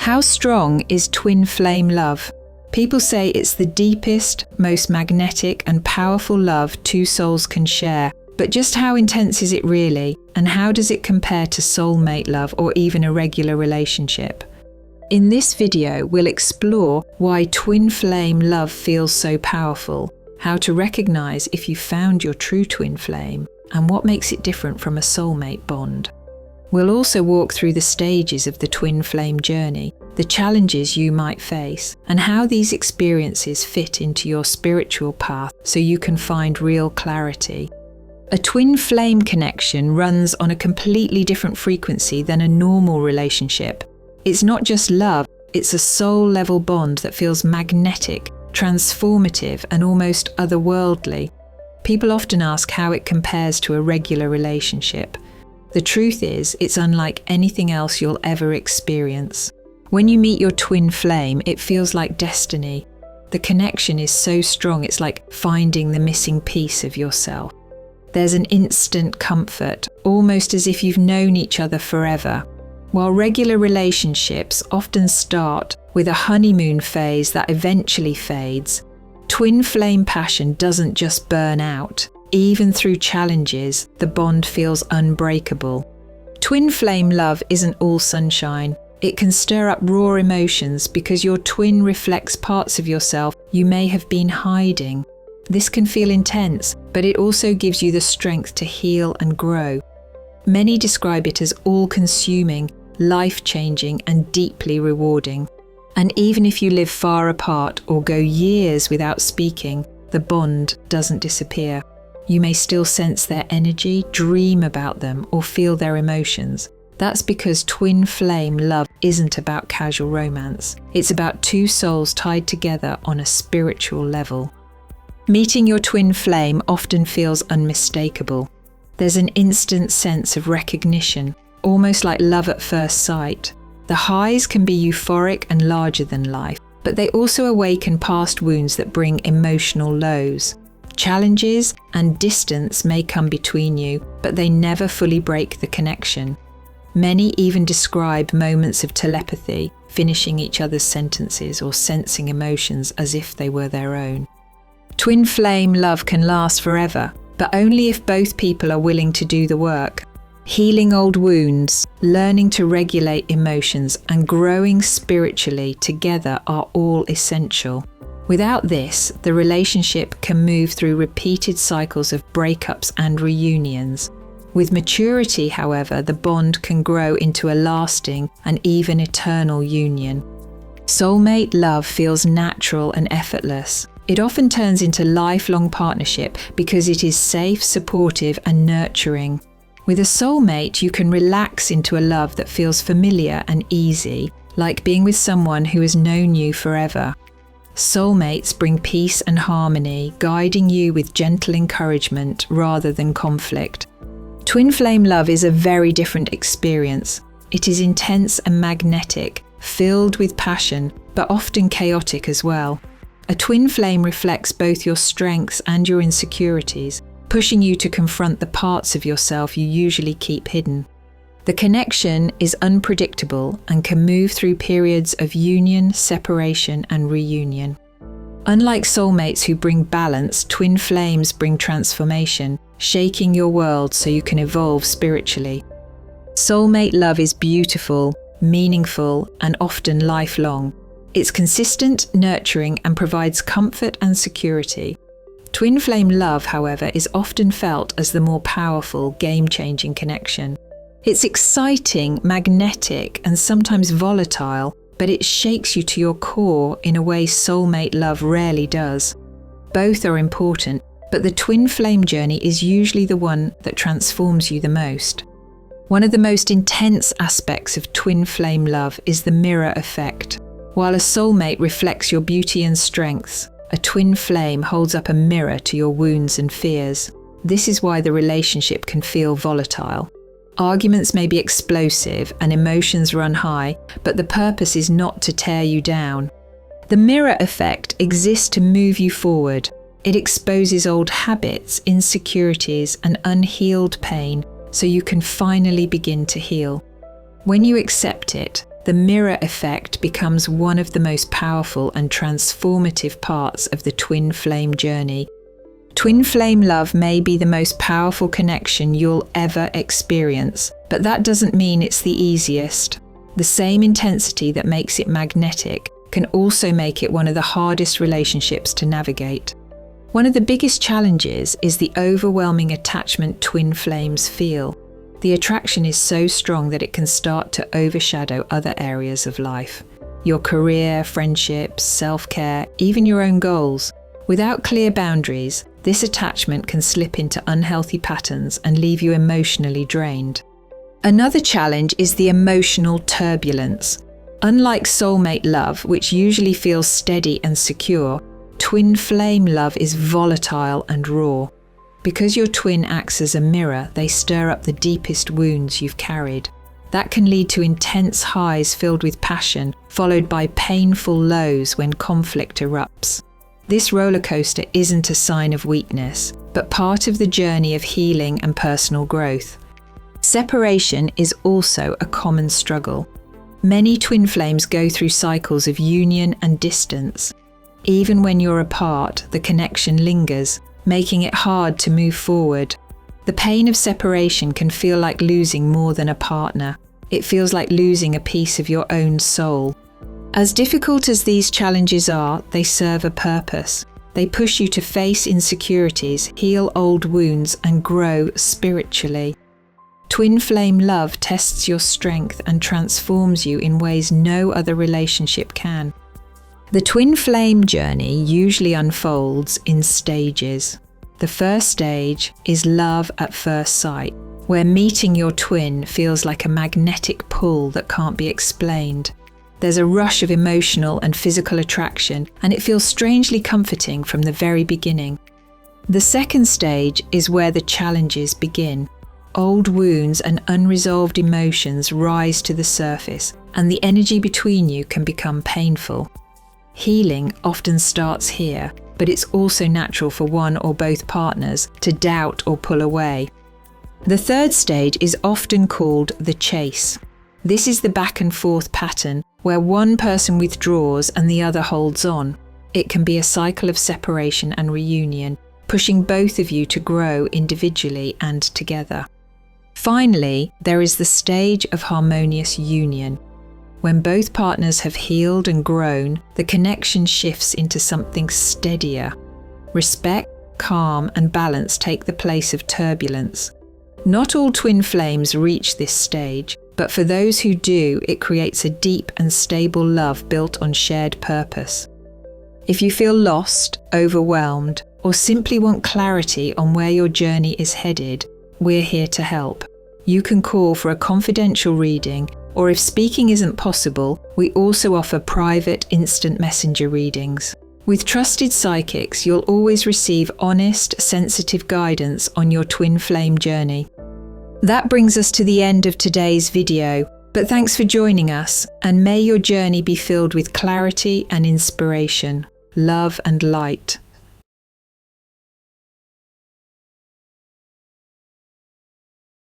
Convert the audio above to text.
How strong is twin flame love? People say it's the deepest, most magnetic and powerful love two souls can share. But just how intense is it really? And how does it compare to soulmate love or even a regular relationship? In this video, we'll explore why twin flame love feels so powerful, how to recognize if you found your true twin flame, and what makes it different from a soulmate bond. We'll also walk through the stages of the twin flame journey, the challenges you might face, and how these experiences fit into your spiritual path so you can find real clarity. A twin flame connection runs on a completely different frequency than a normal relationship. It's not just love, it's a soul-level bond that feels magnetic, transformative, and almost otherworldly. People often ask how it compares to a regular relationship. The truth is, it's unlike anything else you'll ever experience. When you meet your twin flame, it feels like destiny. The connection is so strong, it's like finding the missing piece of yourself. There's an instant comfort, almost as if you've known each other forever. While regular relationships often start with a honeymoon phase that eventually fades, twin flame passion doesn't just burn out. Even through challenges, the bond feels unbreakable. Twin flame love isn't all sunshine. It can stir up raw emotions because your twin reflects parts of yourself you may have been hiding. This can feel intense, but it also gives you the strength to heal and grow. Many describe it as all-consuming, life-changing, and deeply rewarding. And even if you live far apart or go years without speaking, the bond doesn't disappear. You may still sense their energy, dream about them, or feel their emotions. That's because twin flame love isn't about casual romance. It's about two souls tied together on a spiritual level. Meeting your twin flame often feels unmistakable. There's an instant sense of recognition, almost like love at first sight. The highs can be euphoric and larger than life, but they also awaken past wounds that bring emotional lows. Challenges and distance may come between you, but they never fully break the connection. Many even describe moments of telepathy, finishing each other's sentences or sensing emotions as if they were their own. Twin flame love can last forever, but only if both people are willing to do the work. Healing old wounds, learning to regulate emotions, and growing spiritually together are all essential. Without this, the relationship can move through repeated cycles of breakups and reunions. With maturity, however, the bond can grow into a lasting and even eternal union. Soulmate love feels natural and effortless. It often turns into lifelong partnership because it is safe, supportive, and nurturing. With a soulmate, you can relax into a love that feels familiar and easy, like being with someone who has known you forever. Soulmates bring peace and harmony, guiding you with gentle encouragement rather than conflict. Twin flame love is a very different experience. It is intense and magnetic, filled with passion, but often chaotic as well. A twin flame reflects both your strengths and your insecurities, pushing you to confront the parts of yourself you usually keep hidden. The connection is unpredictable and can move through periods of union, separation, and reunion. Unlike soulmates who bring balance, twin flames bring transformation, shaking your world so you can evolve spiritually. Soulmate love is beautiful, meaningful, and often lifelong. It's consistent, nurturing, and provides comfort and security. Twin flame love, however, is often felt as the more powerful, game-changing connection. It's exciting, magnetic, and sometimes volatile, but it shakes you to your core in a way soulmate love rarely does. Both are important, but the twin flame journey is usually the one that transforms you the most. One of the most intense aspects of twin flame love is the mirror effect. While a soulmate reflects your beauty and strengths, a twin flame holds up a mirror to your wounds and fears. This is why the relationship can feel volatile. Arguments may be explosive and emotions run high, but the purpose is not to tear you down. The mirror effect exists to move you forward. It exposes old habits, insecurities, and unhealed pain so you can finally begin to heal. When you accept it, the mirror effect becomes one of the most powerful and transformative parts of the twin flame journey. Twin flame love may be the most powerful connection you'll ever experience, but that doesn't mean it's the easiest. The same intensity that makes it magnetic can also make it one of the hardest relationships to navigate. One of the biggest challenges is the overwhelming attachment twin flames feel. The attraction is so strong that it can start to overshadow other areas of life. Your career, friendships, self-care, even your own goals. Without clear boundaries, this attachment can slip into unhealthy patterns and leave you emotionally drained. Another challenge is the emotional turbulence. Unlike soulmate love, which usually feels steady and secure, twin flame love is volatile and raw. Because your twin acts as a mirror, they stir up the deepest wounds you've carried. That can lead to intense highs filled with passion, followed by painful lows when conflict erupts. This roller coaster isn't a sign of weakness, but part of the journey of healing and personal growth. Separation is also a common struggle. Many twin flames go through cycles of union and distance. Even when you're apart, the connection lingers, making it hard to move forward. The pain of separation can feel like losing more than a partner. It feels like losing a piece of your own soul. As difficult as these challenges are, they serve a purpose. They push you to face insecurities, heal old wounds, and grow spiritually. Twin flame love tests your strength and transforms you in ways no other relationship can. The twin flame journey usually unfolds in stages. The first stage is love at first sight, where meeting your twin feels like a magnetic pull that can't be explained. There's a rush of emotional and physical attraction, and it feels strangely comforting from the very beginning. The second stage is where the challenges begin. Old wounds and unresolved emotions rise to the surface, and the energy between you can become painful. Healing often starts here, but it's also natural for one or both partners to doubt or pull away. The third stage is often called the chase. This is the back and forth pattern where one person withdraws and the other holds on. It can be a cycle of separation and reunion, pushing both of you to grow individually and together. Finally, there is the stage of harmonious union. When both partners have healed and grown, the connection shifts into something steadier. Respect, calm, and balance take the place of turbulence. Not all twin flames reach this stage, but for those who do, it creates a deep and stable love built on shared purpose. If you feel lost, overwhelmed, or simply want clarity on where your journey is headed, we're here to help. You can call for a confidential reading, or if speaking isn't possible, we also offer private instant messenger readings. With trusted psychics, you'll always receive honest, sensitive guidance on your twin flame journey. That brings us to the end of today's video, but thanks for joining us, and may your journey be filled with clarity and inspiration, love and light.